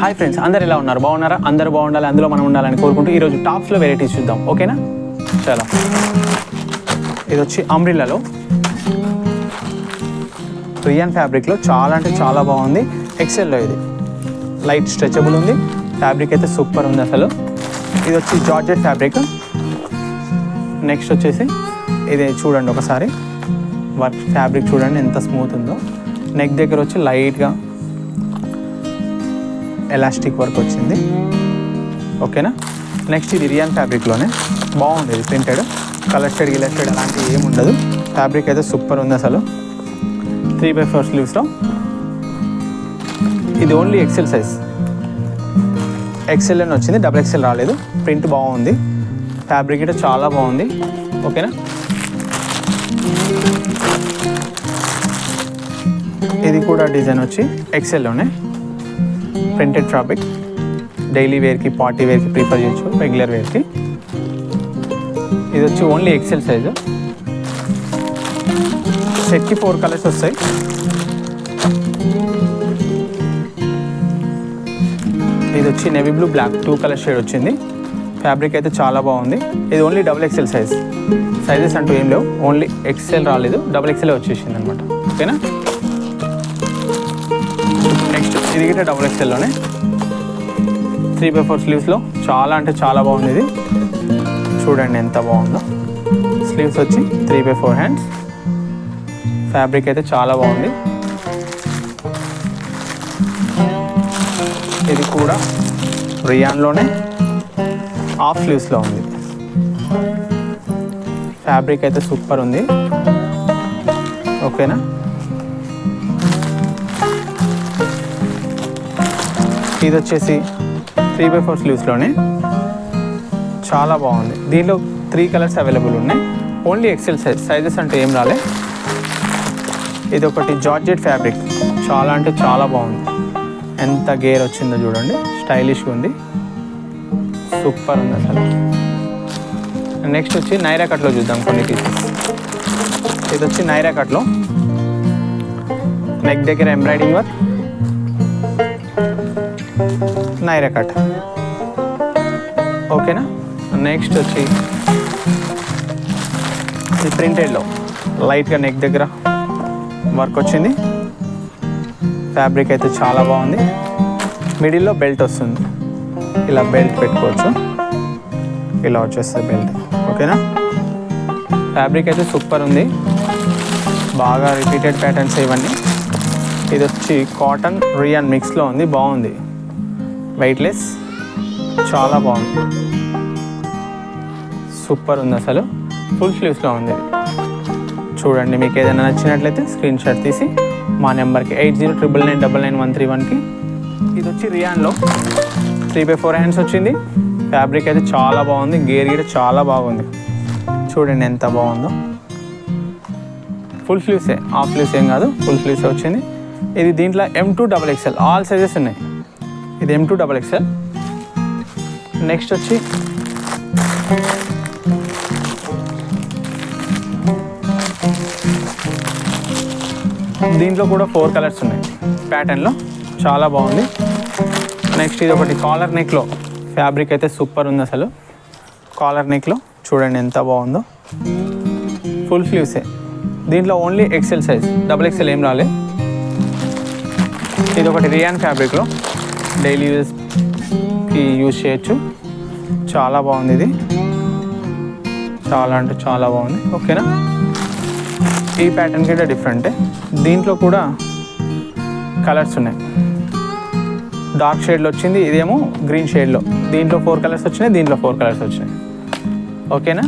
Hi friends, అందరు ఎలా ఉన్నారు? బాగున్నారా? అందరూ బాగుండాలి, అందులో మనం ఉండాలని కోరుకుంటూ ఈరోజు టాప్స్లో వెరైటీస్ చూద్దాం. ఓకేనా? చాలా ఇది వచ్చి అంబ్రిల్లాలో రియాన్ ఫ్యాబ్రిక్లో చాలా అంటే చాలా బాగుంది. ఎక్సెల్లో ఇది లైట్ స్ట్రెచబుల్ ఉంది. ఫ్యాబ్రిక్ అయితే సూపర్ ఉంది అసలు. ఇది వచ్చి జార్జెట్ ఫ్యాబ్రిక్. నెక్స్ట్ వచ్చేసి ఇది చూడండి ఒకసారి, వర్క్ ఫ్యాబ్రిక్ చూడండి ఎంత స్మూత్ ఉందో. నెక్ దగ్గర వచ్చి లైట్గా ఎలాస్టిక్ వర్క్ వచ్చింది. ఓకేనా? నెక్స్ట్ ఇది రియాన్ ఫ్యాబ్రిక్లోనే బాగుంది. ఇది ప్రింటెడ్, కలర్ షేడ్ గిలర్ షేడ్ అలాంటివి ఏమి ఉండదు. ఫ్యాబ్రిక్ అయితే సూపర్ ఉంది అసలు. 3/4 స్లీవ్స్లో ఇది ఓన్లీ ఎక్సెల్ సైజ్. ఎక్సెల్ అని వచ్చింది, డబుల్ ఎక్సెల్ రాలేదు. ప్రింట్ బాగుంది, ఫ్యాబ్రిక్ అయితే చాలా బాగుంది. ఓకేనా? ఇది కూడా డిజైన్ వచ్చి ఎక్సెల్లోనే ప్రింటెడ్ ఫ్యాబ్రిక్. డైలీ వేర్కి, పార్టీ వేర్కి ప్రిఫర్ చేయొచ్చు, రెగ్యులర్ వేర్కి. ఇది వచ్చి ఓన్లీ ఎక్సెల్ సైజు. సెట్కి 4 కలర్స్ వస్తాయి. ఇది వచ్చి navy blue, black 2 colour shade వచ్చింది. ఫ్యాబ్రిక్ అయితే చాలా బాగుంది. ఇది only double XL size. Sizes అంటూ ఏం లేవు, ఓన్లీ ఎక్సెల్ రాలేదు, డబుల్ ఎక్సెల్ వచ్చేసింది అనమాట. ఓకేనా? నెక్స్ట్ ఇది కూడా డబుల్ ఎక్సెల్లోనే 3/4 స్లీవ్స్లో చాలా అంటే చాలా బాగుంది. ఇది చూడండి ఎంత బాగుందో. స్లీవ్స్ వచ్చి 3/4 హ్యాండ్స్. ఫ్యాబ్రిక్ అయితే చాలా బాగుంది. ఇది కూడా రియాన్లోనే హాఫ్ స్లీవ్స్లో ఉంది. ఫ్యాబ్రిక్ అయితే సూపర్ ఉంది. ఓకేనా? ఇది వచ్చేసి 3/4 స్లీవ్స్లోనే చాలా బాగుంది. దీనిలో 3 కలర్స్ అవైలబుల్ ఉన్నాయి. Only XL size. సైజెస్ అంటే ఏం రాలే. ఇది ఒకటి జార్జెట్ ఫ్యాబ్రిక్, చాలా అంటే చాలా బాగుంది. ఎంత గేర్ వచ్చిందో చూడండి, స్టైలిష్గా ఉంది, సూపర్ ఉంది అసలు. నెక్స్ట్ వచ్చి నైరా కట్లో చూద్దాం కొన్ని పీసెస్. ఇది వచ్చి నైరా కట్లో నెక్ దగ్గర ఎంబ్రాయిడింగ్ వర్క్, నైరా కట్. ఓకేనా? నెక్స్ట్ వచ్చి ఇది ప్రింటెడ్లో లైట్గా నెక్ దగ్గర వర్క్ వచ్చింది. ఫ్యాబ్రిక్ అయితే చాలా బాగుంది. మిడిల్లో బెల్ట్ వస్తుంది, ఇలా బెల్ట్ పెట్టుకోవచ్చు, ఇలా వచ్చేస్తుంది బెల్ట్. ఓకేనా? ఫ్యాబ్రిక్ అయితే సూపర్ ఉంది, బాగా రిపీటెడ్ ప్యాటర్న్స్ ఇవన్నీ. ఇది వచ్చి కాటన్ రియాన్ మిక్స్లో ఉంది, బాగుంది, వెయిట్లెస్, చాలా బాగుంది, సూపర్ ఉంది అసలు. ఫుల్ స్లీవ్స్లో ఉంది. చూడండి, మీకు ఏదైనా నచ్చినట్లయితే స్క్రీన్ షాట్ తీసి మా నెంబర్కి 8099999131కి. ఇది వచ్చి రియాన్లో 3/4 హ్యాండ్స్ వచ్చింది. ఫ్యాబ్రిక్ అయితే చాలా బాగుంది, గేర్ కూడా చాలా బాగుంది. చూడండి ఎంత బాగుందో. ఫుల్ స్లీవ్సే, హాఫ్ స్లీవ్స్ ఏం కాదు, ఫుల్ స్లీవ్సే వచ్చింది. ఇది దీంట్లో M2 XXL ఆల్ సైజెస్ ఉన్నాయి. ఇది M2 XXL. నెక్స్ట్ వచ్చి దీంట్లో కూడా 4 కలర్స్ ఉన్నాయి ప్యాటర్న్లో, చాలా బాగుంది. నెక్స్ట్ ఇది ఒకటి కాలర్ నెక్లో. ఫ్యాబ్రిక్ అయితే సూపర్ ఉంది అసలు. కాలర్ నెక్లో చూడండి ఎంత బాగుందో. ఫుల్ స్లీవ్సే. దీంట్లో only XL size, double XL ఏం రాలే. ఇది ఒకటి రియాన్ ఫ్యాబ్రిక్లో డైలీ యూజ్కి యూజ్ చేయొచ్చు, చాలా బాగుంది. ఇది చాలా అంటే చాలా బాగుంది. ఓకేనా? ఈ ప్యాటర్న్ కూడా డిఫరెంటే. దీంట్లో కూడా కలర్స్ ఉన్నాయి. డార్క్ షేడ్లో వచ్చింది, ఇదేమో గ్రీన్ షేడ్లో. దీంట్లో 4 కలర్స్ వచ్చినాయి, దీంట్లో 4 కలర్స్ వచ్చినాయి. ఓకేనా?